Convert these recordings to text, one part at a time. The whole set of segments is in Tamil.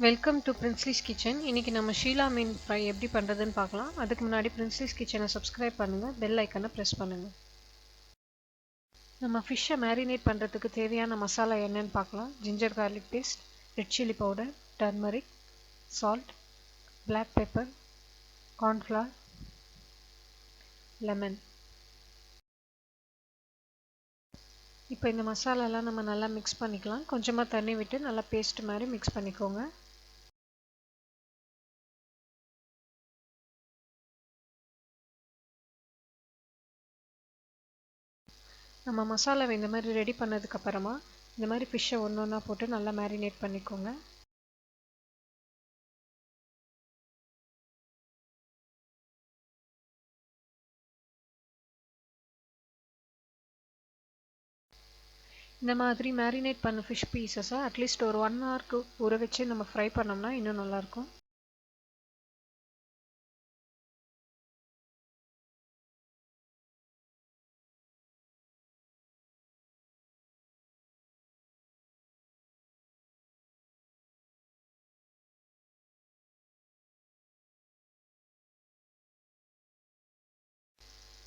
Welcome to பிரின்ஸ்லிஸ் kitchen. இன்னைக்கு நம்ம ஷீலா மீன் ஃப்ரை எப்படி பண்ணுறதுன்னு பார்க்கலாம். அதுக்கு முன்னாடி பிரின்ஸ்லிஸ் கிச்சனை சப்ஸ்கிரைப் பண்ணுங்கள், பெல் ஐக்கனை ப்ரெஸ் பண்ணுங்கள். நம்ம ஃபிஷ்ஷை மேரினேட் பண்ணுறதுக்கு தேவையான மசாலா என்னன்னு பார்க்கலாம். Ginger garlic paste, red chilli powder, turmeric, salt, black pepper, cornflour, lemon. இப்போ இந்த மசாலாலாம் நம்ம நல்லா மிக்ஸ் பண்ணிக்கலாம். கொஞ்சமாக தண்ணி விட்டு நல்லா பேஸ்ட் மாதிரி மிக்ஸ் பண்ணிக்கோங்க. நம்ம மசாலாவை இந்த மாதிரி ரெடி பண்ணதுக்கப்புறமா இந்த மாதிரி ஃபிஷ்ஷை ஒன்று ஒன்றா போட்டு நல்லா மேரினேட் பண்ணிக்கோங்க. இந்த மாதிரி மேரினேட் பண்ண ஃபிஷ் பீசஸை அட்லீஸ்ட் ஒரு 1 ஹவருக்கு ஊற வச்சு நம்ம ஃப்ரை பண்ணோம்னா இன்னும் நல்லாயிருக்கும்.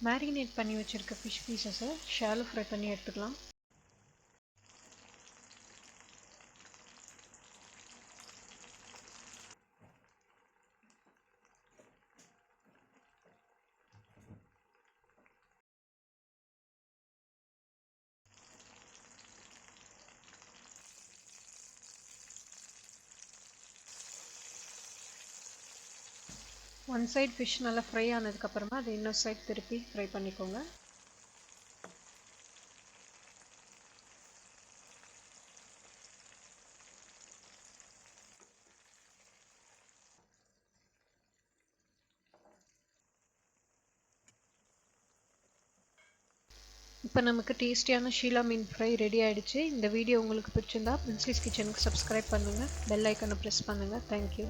மேரினேட் பண்ணி வச்சுருக்க ஃபிஷ் பீசஸை ஷாலோ ஃப்ரை பண்ணி எடுத்துக்கலாம். ஒன் சைடு ஃபிஷ் நல்லா ஃப்ரை ஆனதுக்கப்புறமா அது இன்னொரு சைடு திருப்பி ஃப்ரை பண்ணிக்கோங்க. இப்போ நமக்கு டேஸ்டியான ஷீலா மீன் ஃப்ரை ரெடி ஆகிடுச்சு. இந்த வீடியோ உங்களுக்கு பிடிச்சிருந்தா பிரின்ஸ்லிஸ் கிச்சனுக்கு சப்ஸ்கிரைப் பண்ணுங்கள், பெல் ஐக்கனை ப்ரெஸ் பண்ணுங்கள். தேங்க்யூ.